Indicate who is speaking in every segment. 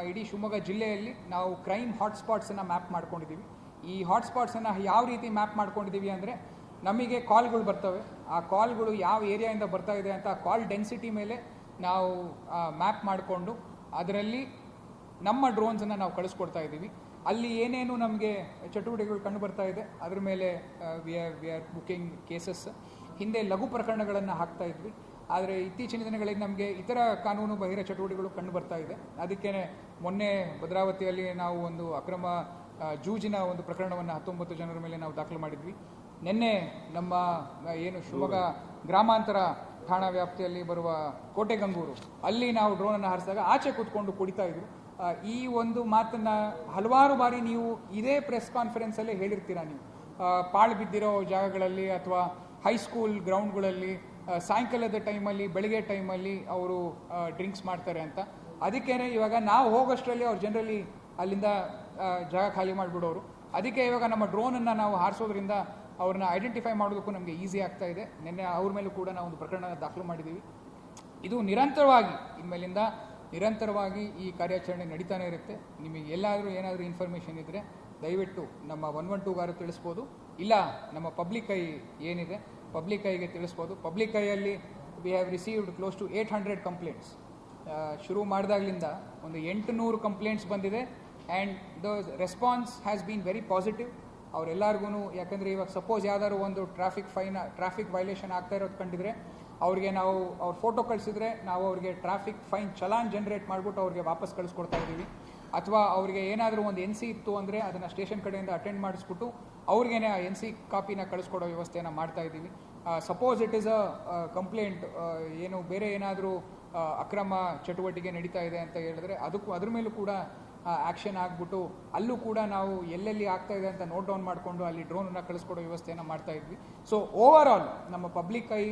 Speaker 1: ಇಡೀ ಶಿವಮೊಗ್ಗ ಜಿಲ್ಲೆಯಲ್ಲಿ ನಾವು ಕ್ರೈಮ್ ಹಾಟ್ಸ್ಪಾಟ್ಸನ್ನು ಮ್ಯಾಪ್ ಮಾಡ್ಕೊಂಡಿದ್ದೀವಿ. ಈ ಹಾಟ್ಸ್ಪಾಟ್ಸನ್ನು ಯಾವ ರೀತಿ ಮ್ಯಾಪ್ ಮಾಡ್ಕೊಂಡಿದ್ದೀವಿ ಅಂದರೆ, ನಮಗೆ ಕಾಲ್ಗಳು ಬರ್ತವೆ, ಆ ಕಾಲ್ಗಳು ಯಾವ ಏರಿಯಾಯಿಂದ ಬರ್ತಾ ಇದೆ ಅಂತ ಕಾಲ್ ಡೆನ್ಸಿಟಿ ಮೇಲೆ ನಾವು ಮ್ಯಾಪ್ ಮಾಡಿಕೊಂಡು ಅದರಲ್ಲಿ ನಮ್ಮ ಡ್ರೋನ್ಸನ್ನು ನಾವು ಕಳಿಸ್ಕೊಡ್ತಾ ಇದ್ದೀವಿ. ಅಲ್ಲಿ ಏನೇನು ನಮಗೆ ಚಟುವಟಿಕೆಗಳು ಕಂಡು ಬರ್ತಾ ಇದೆ ಅದರ ಮೇಲೆ ವಿ ಆರ್ ಬುಕಿಂಗ್ ಕೇಸಸ್. ಹಿಂದೆ ಲಘು ಪ್ರಕರಣಗಳನ್ನು ಹಾಕ್ತಾ ಇದ್ವಿ, ಆದರೆ ಇತ್ತೀಚಿನ ದಿನಗಳಲ್ಲಿ ನಮಗೆ ಇತರ ಕಾನೂನು ಬಾಹಿರ ಚಟುವಟಿಕೆಗಳು ಕಂಡು ಬರ್ತಾ ಇದೆ. ಅದಕ್ಕೆ ಮೊನ್ನೆ ಭದ್ರಾವತಿಯಲ್ಲಿ ನಾವು ಒಂದು ಅಕ್ರಮ ಜೂಜಿನ ಒಂದು ಪ್ರಕರಣವನ್ನು 19 ಜನರ ಮೇಲೆ ನಾವು ದಾಖಲು ಮಾಡಿದ್ವಿ. ನಿನ್ನೆ ನಮ್ಮ ಏನು ಶಿವಮೊಗ್ಗ ಗ್ರಾಮಾಂತರ ಠಾಣಾ ವ್ಯಾಪ್ತಿಯಲ್ಲಿ ಬರುವ ಕೋಟೆಗಂಗೂರು ಅಲ್ಲಿ ನಾವು ಡ್ರೋನನ್ನು ಹಾರಿಸಿದಾಗ ಆಚೆ ಕೂತ್ಕೊಂಡು ಕುಡಿತಾ ಇದ್ರು. ಈ ಒಂದು ಮಾತನ್ನು ಹಲವಾರು ಬಾರಿ ನೀವು ಇದೇ ಪ್ರೆಸ್ ಕಾನ್ಫರೆನ್ಸಲ್ಲೇ ಹೇಳಿರ್ತೀರಾ. ನೀವು ಪಾಳು ಬಿದ್ದಿರೋ ಜಾಗಗಳಲ್ಲಿ ಅಥವಾ ಹೈಸ್ಕೂಲ್ ಗ್ರೌಂಡ್ಗಳಲ್ಲಿ ಸಾಯಂಕಾಲದ ಟೈಮಲ್ಲಿ ಬೆಳಗ್ಗೆ ಟೈಮಲ್ಲಿ ಅವರು ಡ್ರಿಂಕ್ಸ್ ಮಾಡ್ತಾರೆ ಅಂತ. ಅದಕ್ಕೇನೆ ಇವಾಗ ನಾವು ಹೋಗೋಷ್ಟರಲ್ಲಿ ಅವ್ರು ಜನರಲಿ ಅಲ್ಲಿಂದ ಜಾಗ ಖಾಲಿ ಮಾಡಿಬಿಡೋರು. ಅದಕ್ಕೆ ಇವಾಗ ನಮ್ಮ ಡ್ರೋನನ್ನು ನಾವು ಹಾರಿಸೋದ್ರಿಂದ ಅವ್ರನ್ನ ಐಡೆಂಟಿಫೈ ಮಾಡೋದಕ್ಕೂ ನಮಗೆ ಈಸಿ ಆಗ್ತಾ ಇದೆ. ನಿನ್ನೆ ಅವ್ರ ಮೇಲೂ ಕೂಡ ನಾವು ಒಂದು ಪ್ರಕರಣ ದಾಖಲು ಮಾಡಿದ್ದೀವಿ. ಇದು ನಿರಂತರವಾಗಿ ಇನ್ಮೇಲಿಂದ ನಿರಂತರವಾಗಿ ಈ ಕಾರ್ಯಾಚರಣೆ ನಡೀತಾನೆ ಇರುತ್ತೆ. ನಿಮಗೆ ಎಲ್ಲಾದರೂ ಏನಾದರೂ ಇನ್ಫಾರ್ಮೇಷನ್ ಇದ್ದರೆ ದಯವಿಟ್ಟು ನಮ್ಮ 112ಗಾರು ತಿಳಿಸ್ಬೋದು, ಇಲ್ಲ ನಮ್ಮ ಪಬ್ಲಿಕ್ ಐ ಏನಿದೆ ಪಬ್ಲಿಕ್ ಐಗೆ ತಿಳಿಸ್ಬೋದು. ಪಬ್ಲಿಕ್ ಐಯಲ್ಲಿ we have received close to 800 complaints. ಶುರು ಮಾಡಿದಾಗಲಿಂದ ಒಂದು 800 ಕಂಪ್ಲೇಂಟ್ಸ್ ಬಂದಿದೆ. And the response has been very positive. ಅವರೆಲ್ಲರಿಗೂ, ಯಾಕಂದರೆ ಇವಾಗ ಸಪೋಸ್ ಯಾವ್ದಾದ್ರು ಒಂದು ಟ್ರಾಫಿಕ್ ವೈಲೇಷನ್ ಆಗ್ತಾ ಇರೋದು ಕಂಡಿದ್ರೆ ಅವ್ರಿಗೆ ನಾವು ಅವ್ರ ಫೋಟೋ ಕಳಿಸಿದ್ರೆ ನಾವು ಅವ್ರಿಗೆ ಟ್ರಾಫಿಕ್ ಫೈನ್ ಚಲಾನ್ ಜನ್ರೇಟ್ ಮಾಡಿಬಿಟ್ಟು ಅವ್ರಿಗೆ ವಾಪಸ್ ಕಳಿಸ್ಕೊಡ್ತಾ ಇದ್ದೀವಿ. ಅಥವಾ ಅವ್ರಿಗೆ ಏನಾದರೂ ಒಂದು NC ಇತ್ತು ಅಂದರೆ ಅದನ್ನು ಸ್ಟೇಷನ್ ಕಡೆಯಿಂದ ಅಟೆಂಡ್ ಮಾಡಿಸ್ಬಿಟ್ಟು ಅವ್ರಿಗೇನೆ ಆ NC ಕಾಪಿನ ಕಳಿಸ್ಕೊಡೋ ವ್ಯವಸ್ಥೆಯನ್ನು ಮಾಡ್ತಾ ಇದ್ದೀವಿ. Suppose it is a complaint, ಏನು ಬೇರೆ ಏನಾದರೂ ಅಕ್ರಮ ಚಟುವಟಿಕೆ ನಡೀತಾ ಇದೆ ಅಂತ ಹೇಳಿದ್ರೆ ಅದ್ರ ಮೇಲೂ ಕೂಡ ಆ್ಯಕ್ಷನ್ ಆಗಿಬಿಟ್ಟು ಅಲ್ಲೂ ಕೂಡ ನಾವು ಎಲ್ಲೆಲ್ಲಿ ಆಗ್ತಾ ಇದೆ ಅಂತ ನೋಟ್ ಡೌನ್ ಮಾಡಿಕೊಂಡು ಅಲ್ಲಿ ಡ್ರೋನನ್ನು ಕಳಿಸ್ಕೊಡೋ ವ್ಯವಸ್ಥೆಯನ್ನು ಮಾಡ್ತಾ ಇದ್ವಿ. ಸೊ ಓವರ್ ಆಲ್ ನಮ್ಮ public I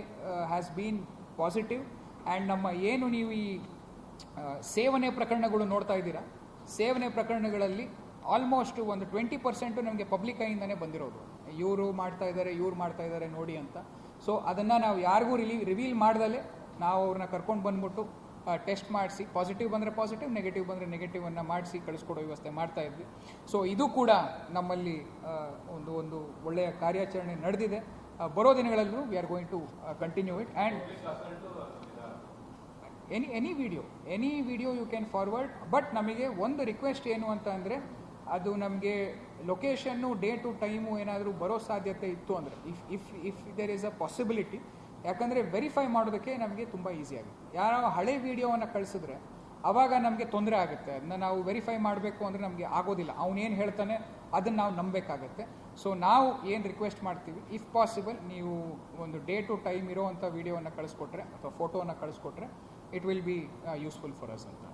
Speaker 1: has been positive. And ನಮ್ಮ ಏನು ನೀವು ಈ ಸೇವನೆ ಪ್ರಕರಣಗಳು ನೋಡ್ತಾ ಇದ್ದೀರಾ, ಸೇವನೆ ಪ್ರಕರಣಗಳಲ್ಲಿ ಆಲ್ಮೋಸ್ಟ್ ಒಂದು 20% ನಮಗೆ ಪಬ್ಲಿಕ್ ಐಯಿಂದನೇ ಬಂದಿರೋದು. ಇವರು ಮಾಡ್ತಾ ಇದ್ದಾರೆ ನೋಡಿ ಅಂತ. ಸೊ ಅದನ್ನು ನಾವು ಯಾರಿಗೂ ರಿವೀಲ್ ಮಾಡ್ದಲೇ ನಾವು ಅವ್ರನ್ನ ಕರ್ಕೊಂಡು ಬಂದ್ಬಿಟ್ಟು ಟೆಸ್ಟ್ ಮಾಡಿಸಿ, ಪಾಸಿಟಿವ್ ಬಂದರೆ ಪಾಸಿಟಿವ್, ನೆಗೆಟಿವ್ ಬಂದರೆ ನೆಗೆಟಿವನ್ನು ಮಾಡಿಸಿ ಕಳಿಸ್ಕೊಡೋ ವ್ಯವಸ್ಥೆ ಮಾಡ್ತಾ ಇದ್ವಿ. ಸೊ ಇದು ಕೂಡ ನಮ್ಮಲ್ಲಿ ಒಂದು ಒಳ್ಳೆಯ ಕಾರ್ಯಾಚರಣೆ ನಡೆದಿದೆ. ಬರೋ ದಿನಗಳಲ್ಲೂ we are going to continue it. And any video you can forward. But ನಮಗೆ ಒಂದು ರಿಕ್ವೆಸ್ಟ್ ಏನು ಅಂತ ಅಂದರೆ, ಅದು ನಮಗೆ ಲೊಕೇಶನ್ನು, ಡೇಟು, ಟೈಮು ಏನಾದರೂ ಬರೋ ಸಾಧ್ಯತೆ ಇತ್ತು ಅಂದರೆ if there is a possibility, ಯಾಕಂದರೆ ವೆರಿಫೈ ಮಾಡೋದಕ್ಕೆ ನಮಗೆ ತುಂಬ ಈಸಿ ಆಗುತ್ತೆ. ಯಾರೋ ಹಳೆ ವೀಡಿಯೋವನ್ನು ಕಳಿಸಿದ್ರೆ ಆವಾಗ ನಮಗೆ ತೊಂದರೆ ಆಗುತ್ತೆ. ಅದನ್ನ ನಾವು ವೆರಿಫೈ ಮಾಡಬೇಕು ಅಂದರೆ ನಮಗೆ ಆಗೋದಿಲ್ಲ. ಅವನೇನು ಹೇಳ್ತಾನೆ ಅದನ್ನು ನಾವು ನಂಬಬೇಕಾಗತ್ತೆ. ಸೊ ನಾವು ಏನು ರಿಕ್ವೆಸ್ಟ್ ಮಾಡ್ತೀವಿ, ಇಫ್ ಪಾಸಿಬಲ್ ನೀವು ಒಂದು ಡೇ ಟು ಟೈಮ್ ಇರೋವಂಥ ವೀಡಿಯೋವನ್ನು ಕಳಿಸ್ಕೊಟ್ರೆ ಅಥವಾ ಫೋಟೋವನ್ನು ಕಳಿಸ್ಕೊಟ್ರೆ it will be useful for us ಅಂತ.